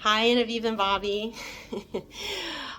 Hi, Genevieve and Bobby.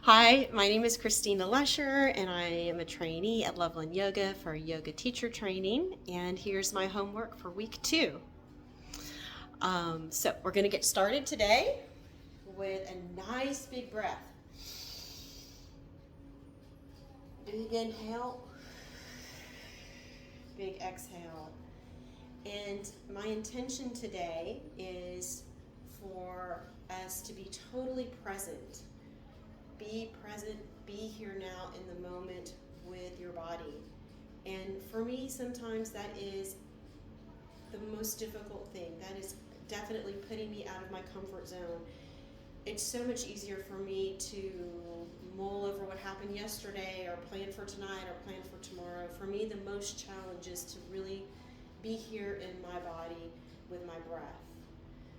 Hi, my name is Christina Lesher, and I am a trainee at Loveland Yoga for yoga teacher training. And here's my homework for week 2. So we're going to get started today with a nice big breath. Big inhale, big exhale. And my intention today is for us to be totally present. Be present, be here now in the moment with your body. And for me, sometimes that is the most difficult thing. That is definitely putting me out of my comfort zone. It's so much easier for me to mull over what happened yesterday or plan for tonight or plan for tomorrow. For me, the most challenge is to really be here in my body with my breath.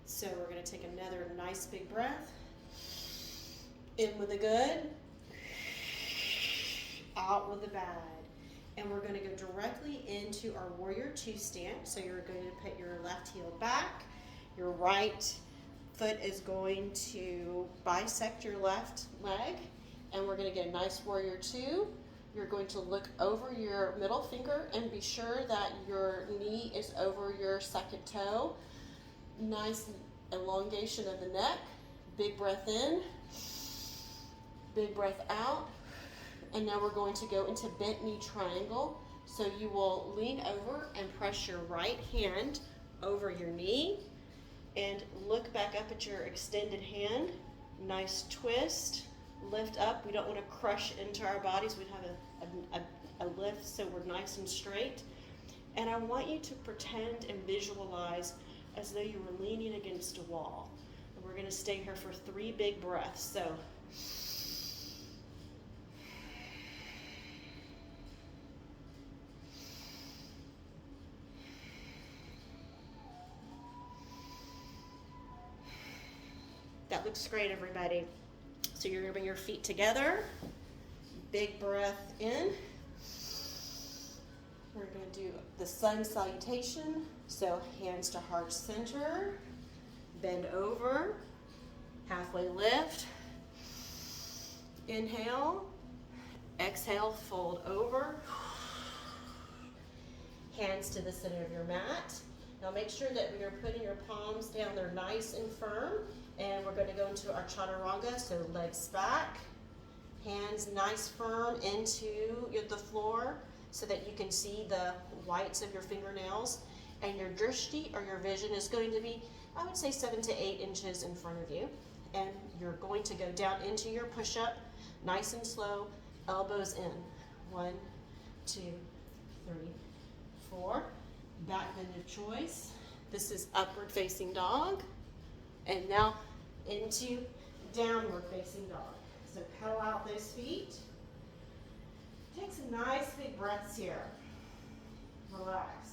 So we're going to take another nice big breath. In with the good, out with the bad. And we're going to go directly into our Warrior 2 stance. So you're going to put your left heel back. Your right foot is going to bisect your left leg. And we're going to get a nice Warrior 2. You're going to look over your middle finger and be sure that your knee is over your second toe. Nice elongation of the neck. Big breath in. Big breath out. And now we're going to go into bent knee triangle. So you will lean over and press your right hand over your knee and look back up at your extended hand. Nice twist. Lift up. We don't want to crush into our bodies. We have a lift so we're nice and straight. And I want you to pretend and visualize as though you were leaning against a wall. And we're going to stay here for 3 big breaths. So that looks great, everybody. So you're going to bring your feet together. Big breath in. We're going to do the sun salutation. So hands to heart center. Bend over. Halfway lift. Inhale. Exhale, fold over. Hands to the center of your mat. Now make sure that we are putting your palms down there nice and firm. And we're going to go into our chaturanga, so legs back, hands nice firm into the floor so that you can see the whites of your fingernails. And your drishti, or your vision, is going to be, I would say, 7 to 8 inches in front of you. And you're going to go down into your push-up, nice and slow, elbows in. 1, 2, 3, 4. Back bend of choice. This is upward facing dog. And now into downward facing dog. So pedal out those feet. Take some nice big breaths here. Relax.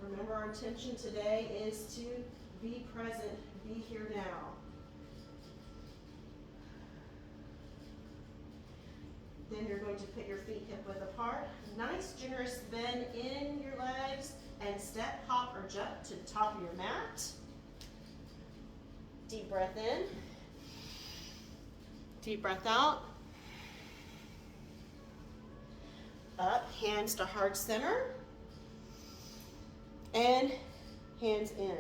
Remember, our intention today is to be present, be here now. Then you're going to put your feet hip width apart. Nice generous bend in your legs and step, hop, or jump to the top of your mat. Deep breath in. Deep breath out. Up, hands to heart center. And hands in.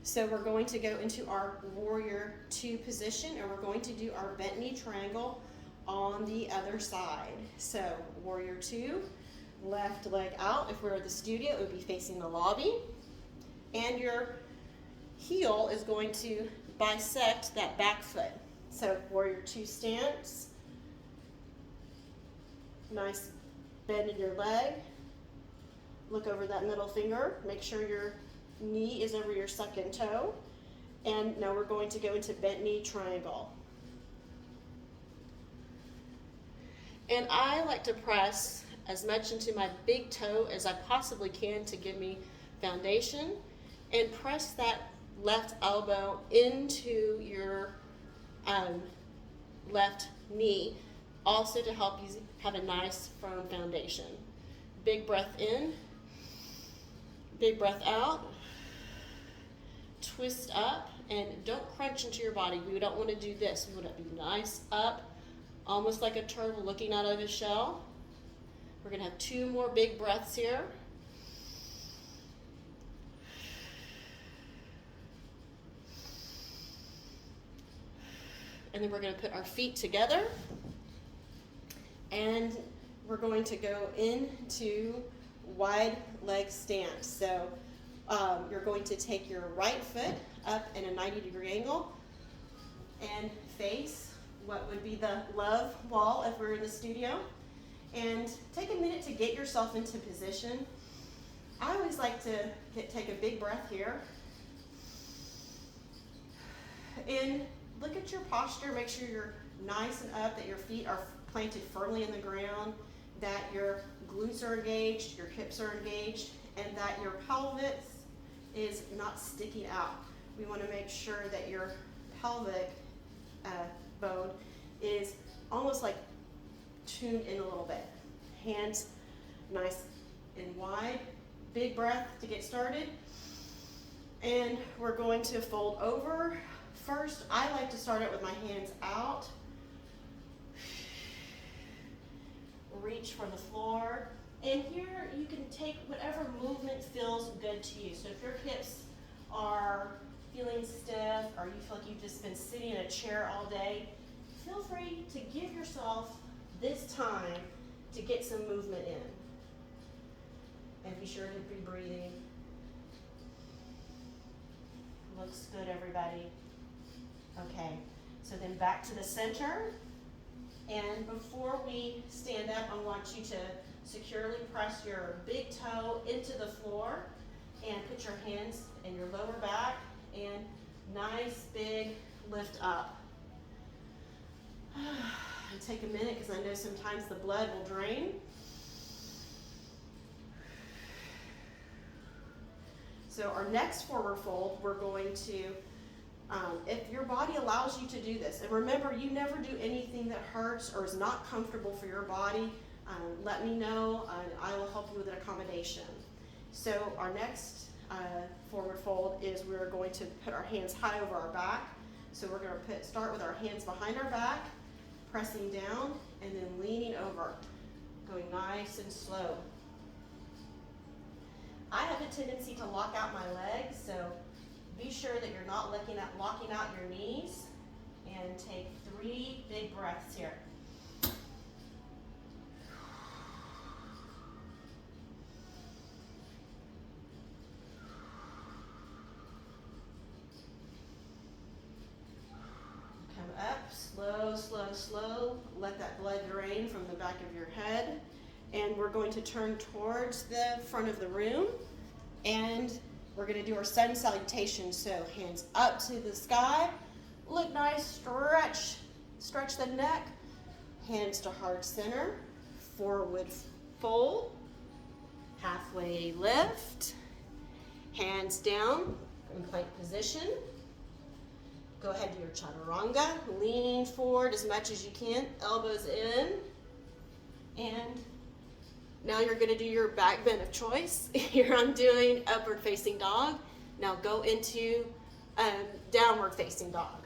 So we're going to go into our Warrior 2 position, and we're going to do our bent knee triangle on the other side. So Warrior 2, left leg out. If we're at the studio, it would be facing the lobby. And your heel is going to bisect that back foot. So Warrior 2 stance. Nice bend in your leg. Look over that middle finger. Make sure your knee is over your second toe. And now we're going to go into bent knee triangle. And I like to press as much into my big toe as I possibly can to give me foundation. And press that left elbow into your left knee, also to help you have a nice firm foundation. Big breath in, big breath out. twist up, and don't crunch into your body. We don't want to do this. We want to be nice up, almost like a turtle looking out of a shell. We're going to have 2 more big breaths here. And then we're going to put our feet together, and we're going to go into wide leg stance. So you're going to take your right foot up in a 90-degree angle and face what would be the love wall if we're in the studio. And take a minute to get yourself into position. I always like to take a big breath here. And look at your posture. Make sure you're nice and up, that your feet are planted firmly in the ground, that your glutes are engaged, your hips are engaged, and that your pelvis is not sticking out. We want to make sure that your pelvic bone is almost like tuned in a little bit. Hands nice and wide. Big breath to get started. And we're going to fold over. First, I like to start it with my hands out. Reach for the floor. And here you can take whatever movement feels good to you. So if your hips are feeling stiff, or you feel like you've just been sitting in a chair all day, feel free to give yourself this time to get some movement in. And be sure to be breathing. Looks good, everybody. Okay, so then back to the center. And before we stand up, I want you to securely press your big toe into the floor and put your hands in your lower back and nice big lift up. And take a minute, because I know sometimes the blood will drain. So our next forward fold, we're going to, if your body allows you to do this, and remember, you never do anything that hurts or is not comfortable for your body, let me know, and I will help you with an accommodation. So our next forward fold is we're going to put our hands high over our back. So we're going to start with our hands behind our back, pressing down, and then leaning over, going nice and slow. I have a tendency to lock out my legs, so be sure that you're not locking out your knees, and take 3 big breaths here. Come up, slow, slow, slow. Let that blood drain from the back of your head. And we're going to turn towards the front of the room, and we're going to do our sun salutation. So hands up to the sky, look nice, stretch the neck, hands to heart center, forward fold, halfway lift, hands down in plank position. Go ahead to your chaturanga, leaning forward as much as you can, elbows in, and now you're going to do your back bend of choice. Here I'm doing upward facing dog. Now go into downward facing dog.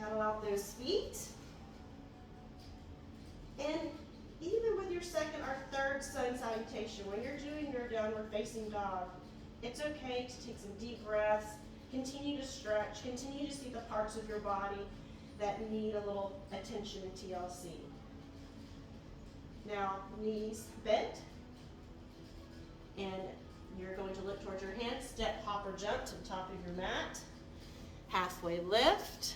Pedal out those feet. And even with your second or third sun salutation, when you're doing your downward facing dog, it's okay to take some deep breaths, continue to stretch, continue to see the parts of your body that need a little attention in TLC. Now, knees bent, and you're going to look towards your hands, step, hop, or jump to the top of your mat, halfway lift,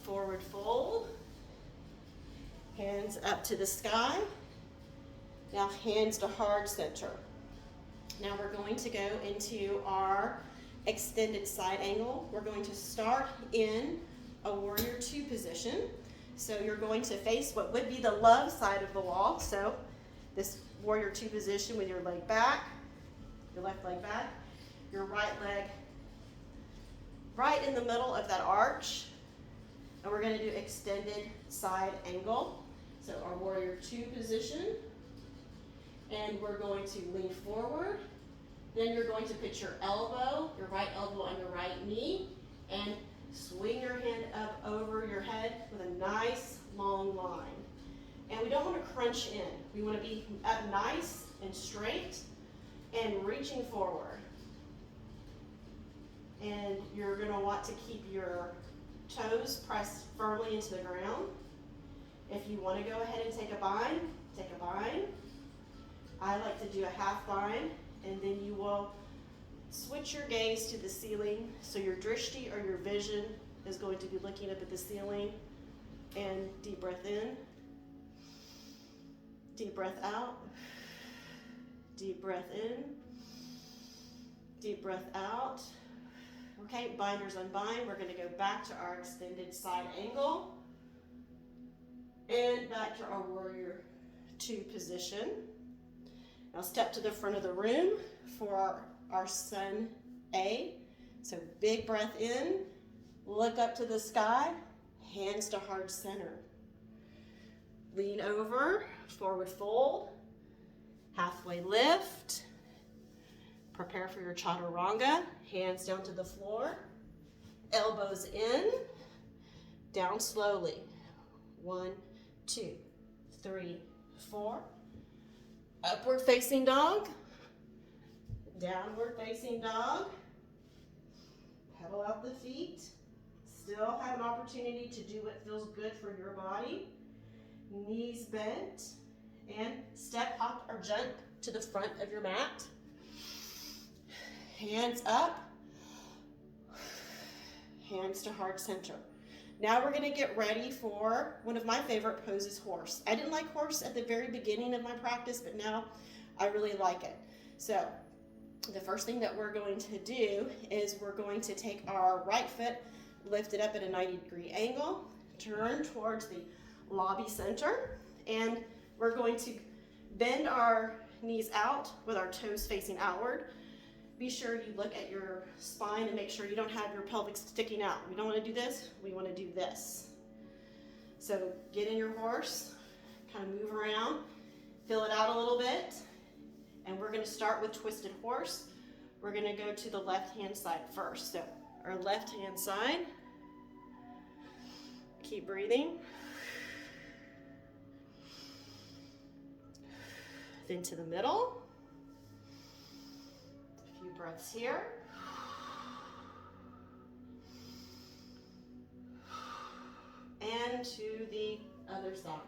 forward fold, hands up to the sky, now hands to heart center. Now we're going to go into our extended side angle. We're going to start in a warrior 2 position. So you're going to face what would be the love side of the wall. So this warrior 2 position with your leg back, your left leg back, your right leg right in the middle of that arch. And we're going to do extended side angle. So our warrior 2 position. And we're going to lean forward Then you're going to put your right elbow on your right knee, and swing your hand up over your head with a nice long line. And we don't want to crunch in. We want to be up nice and straight and reaching forward. And you're going to want to keep your toes pressed firmly into the ground. If you want to go ahead and take a bind, take a bind. I like to do a half bind, and then you will switch your gaze to the ceiling. So your drishti, or your vision, is going to be looking up at the ceiling. And deep breath in, deep breath out, deep breath in, deep breath out. Okay, binders unbind. We're going to go back to our extended side angle and back to our warrior two position. Now step to the front of the room for our sun A. So big breath in, look up to the sky, hands to heart center. Lean over, forward fold, halfway lift. Prepare for your chaturanga, hands down to the floor, elbows in, down slowly. 1, 2, 3, 4. Upward facing dog, downward facing dog. Pedal out the feet. Still have an opportunity to do what feels good for your body. Knees bent, and step, hop, or jump to the front of your mat. Hands up, hands to heart center. Now we're going to get ready for one of my favorite poses, horse. I didn't like horse at the very beginning of my practice, but now I really like it. So the first thing that we're going to do is we're going to take our right foot, lift it up at a 90-degree angle, turn towards the lobby center, and we're going to bend our knees out with our toes facing outward. Be sure you look at your spine and make sure you don't have your pelvic sticking out. We don't want to do this, we want to do this. So get in your horse, kind of move around, fill it out a little bit, and we're going to start with twisted horse. We're going to go to the left-hand side first. So our left-hand side, keep breathing. Then to the middle. A few breaths here. And to the other side.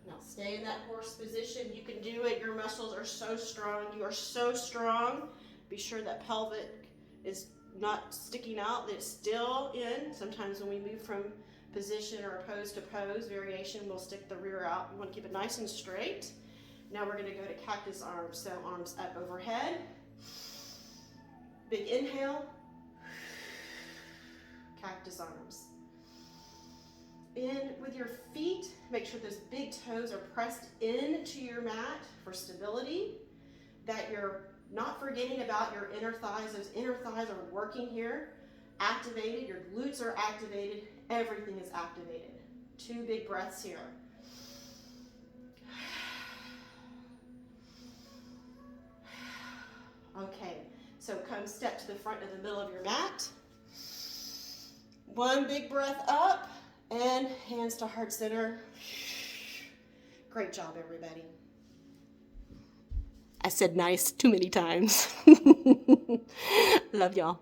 Now stay in that horse position. You can do it. Your muscles are so strong. You are so strong. Be sure that pelvic is not sticking out, that it's still in. Sometimes when we move from position or pose to pose, variation, we'll stick the rear out. You want to keep it nice and straight. Now we're going to go to cactus arms. So arms up overhead. Big inhale. Cactus arms. In with your feet, make sure those big toes are pressed into your mat for stability, that you're not forgetting about your inner thighs. Those inner thighs are working here, activated, your glutes are activated, everything is activated. 2 big breaths here. Okay, so come step to the front of the middle of your mat. 1 big breath up. And hands to heart center. Great job, everybody. I said nice too many times. Love y'all.